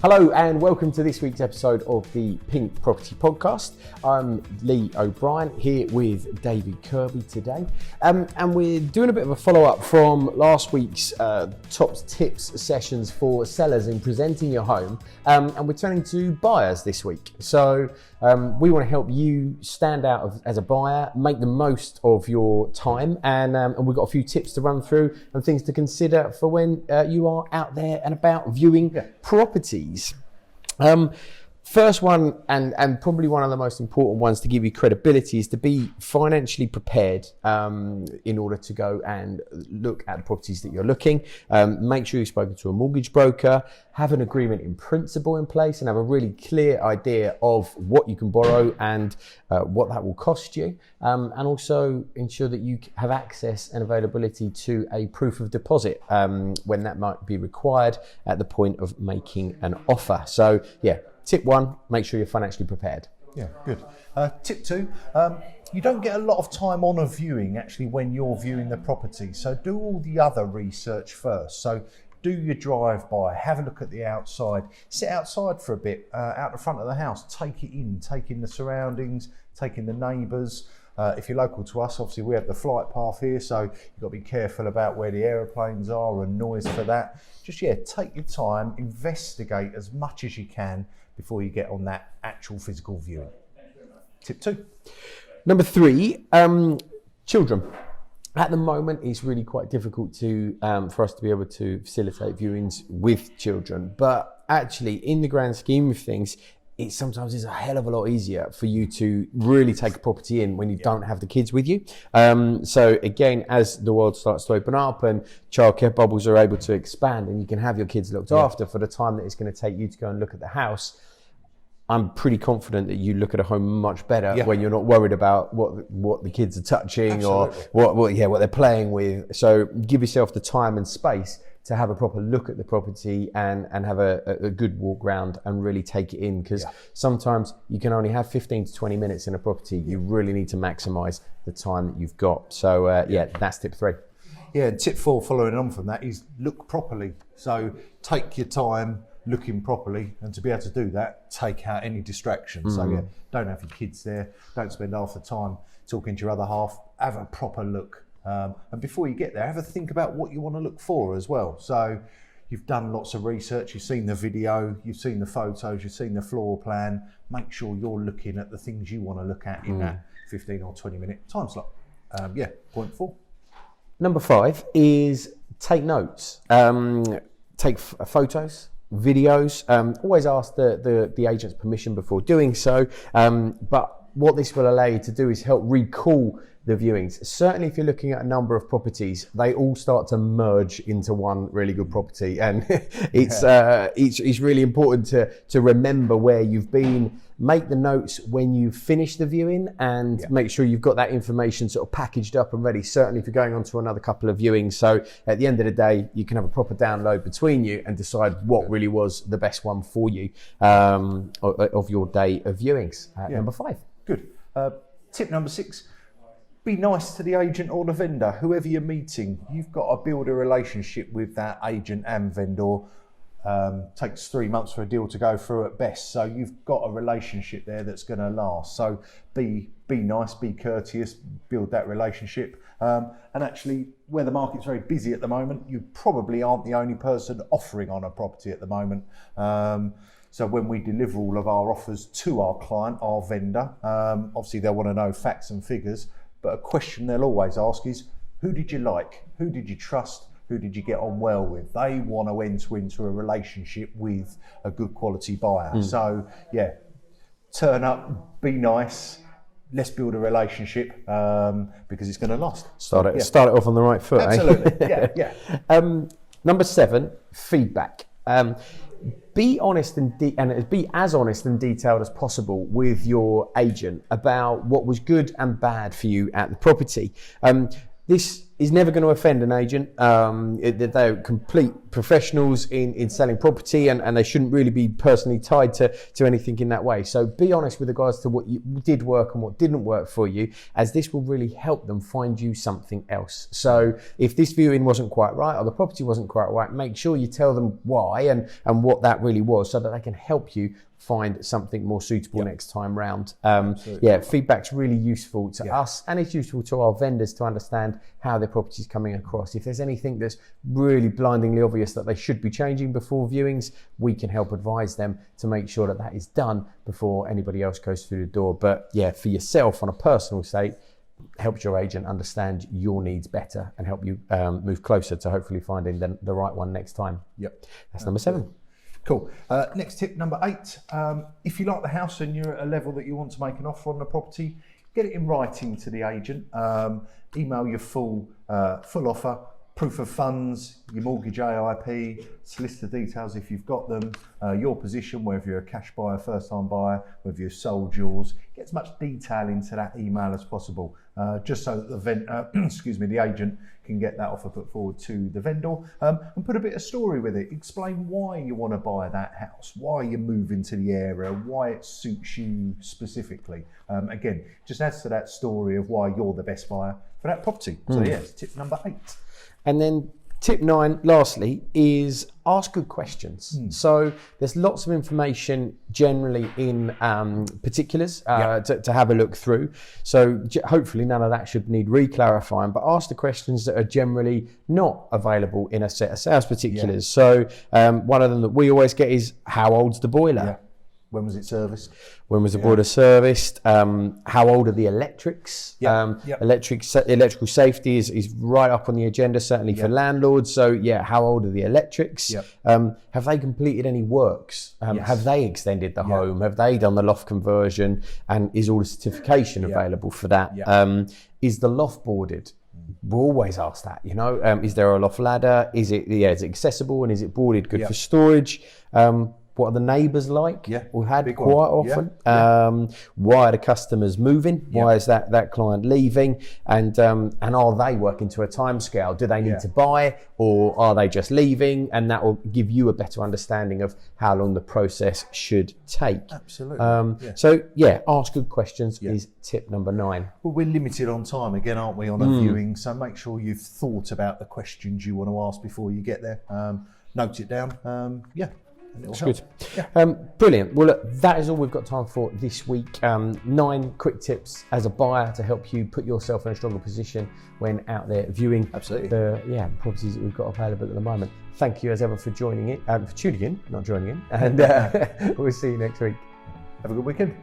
Hello and welcome to this week's episode of the Pink Property Podcast. I'm Lee O'Brien here with David Kirby today. And we're doing a bit of a follow-up from last week's top tips sessions for sellers in presenting your home. And we're turning to buyers this week. So we want to help you stand out as a buyer, make the most of your time. And we've got a few tips to run through and things to consider for when you are out there and about viewing properties. First one, and probably one of the most important ones to give you credibility, is to be financially prepared in order to go and look at the properties that you're looking. Make sure you've spoken to a mortgage broker, have an agreement in principle in place, and have a really clear idea of what you can borrow and what that will cost you. And also ensure that you have access and availability to a proof of deposit when that might be required at the point of making an offer. So yeah. Tip one, make sure you're financially prepared. Yeah, good. Tip two, you don't get a lot of time on a viewing actually when you're viewing the property. So do all the other research first. So do your drive-by, have a look at the outside, sit outside for a bit, out the front of the house, take in the surroundings, take in the neighbours. If you're local to us, obviously we have the flight path here, so you've got to be careful about where the aeroplanes are and noise for that. Just, take your time, investigate as much as you can before you get on that actual physical viewing. Tip two. Number three, children. At the moment, it's really quite difficult for us to be able to facilitate viewings with children, but actually, in the grand scheme of things, it sometimes is a hell of a lot easier for you to really take a property in when you don't have the kids with you. So again, as the world starts to open up and childcare bubbles are able to expand and you can have your kids looked after for the time that it's going to take you to go and look at the house, I'm pretty confident that you look at a home much better when you're not worried about what the kids are touching or what they're playing with. So give yourself the time and space to have a proper look at the property and have a good walk round and really take it in, because sometimes you can only have 15 to 20 minutes in a property. You really need to maximise the time that you've got. So that's tip three. Yeah, and tip four, following on from that, is look properly. So take your time looking properly, and to be able to do that, take out any distractions. So don't have your kids there, don't spend half the time talking to your other half, have a proper look. And before you get there, have a think about what you want to look for as well. So you've done lots of research, you've seen the video, you've seen the photos, you've seen the floor plan. Make sure you're looking at the things you want to look at in that 15 or 20 minute time slot. Point four. Number five is take notes. Take photos, videos. Always ask the agent's permission before doing so. But what this will allow you to do is help recall the viewings. Certainly if you're looking at a number of properties, they all start to merge into one really good property, and it's really important to remember where you've been. Make the notes when you finish the viewing, and make sure you've got that information sort of packaged up and ready, certainly if you're going on to another couple of viewings. So at the end of the day, you can have a proper download between you and decide what really was the best one for you of your day of viewings. Number five. Good. Tip number six. Be nice to the agent or the vendor, whoever you're meeting. You've got to build a relationship with that agent and vendor. Takes 3 months for a deal to go through at best. So you've got a relationship there that's going to last. So be nice, be courteous, build that relationship. And actually, where the market's very busy at the moment, you probably aren't the only person offering on a property at the moment. So when we deliver all of our offers to our client, our vendor, obviously they'll want to know facts and figures. But a question they'll always ask is, who did you like? Who did you trust? Who did you get on well with? They want to enter into a relationship with a good quality buyer. So turn up, be nice. Let's build a relationship because it's going to last. Start it off on the right foot. Absolutely, Number seven, feedback. Be honest and be as honest and detailed as possible with your agent about what was good and bad for you at the property. This is never going to offend an agent. They're complete professionals in selling property, and they shouldn't really be personally tied to anything in that way. So be honest with regards to what you did work and what didn't work for you, as this will really help them find you something else. So if this viewing wasn't quite right or the property wasn't quite right, make sure you tell them why and what that really was, so that they can help you find something more suitable next time round. Feedback's really useful to us, and it's useful to our vendors to understand how their property's coming across. If there's anything that's really blindingly obvious that they should be changing before viewings, we can help advise them to make sure that is done before anybody else goes through the door. But yeah, for yourself on a personal state, helps your agent understand your needs better and help you move closer to hopefully finding the right one next time. Yep. That's number 7. Cool. Next tip, number 8. If you like the house and you're at a level that you want to make an offer on the property, get it in writing to the agent. Email your full offer, proof of funds, your mortgage AIP, solicitor details if you've got them, your position, whether you're a cash buyer, first time buyer, whether you've sold yours. Get as much detail into that email as possible, just so that the agent can get that offer put forward to the vendor, and put a bit of story with it. Explain why you want to buy that house, why you're moving to the area, why it suits you specifically. Again, just adds to that story of why you're the best buyer for that property. So yes, tip number 8. And then tip 9, lastly, is ask good questions. So there's lots of information generally in particulars to have a look through. So hopefully none of that should need re-clarifying, but ask the questions that are generally not available in a set of sales particulars. So one of them that we always get is, how old's the boiler? When was it serviced? When was the boiler serviced? How old are the electrics? Electrical safety is right up on the agenda, certainly for landlords. So how old are the electrics? Have they completed any works? Have they extended the home? Have they done the loft conversion? And is all the certification available for that? Is the loft boarded? We always ask that, is there a loft ladder? Is it accessible, and is it boarded? Good for storage. What are the neighbours like? We've had quite often. Why are the customers moving? Why is that client leaving? And are they working to a timescale? Do they need to buy, or are they just leaving? And that will give you a better understanding of how long the process should take. Absolutely. So ask good questions is tip number 9. Well, we're limited on time again, aren't we, on a viewing? So make sure you've thought about the questions you want to ask before you get there. Note it down. That's good. Brilliant. Well, look, that is all we've got time for this week. 9 quick tips as a buyer to help you put yourself in a stronger position when out there viewing the properties that we've got available at the moment. Thank you as ever for joining in, for tuning in, not joining in, and we'll see you next week. Have a good weekend.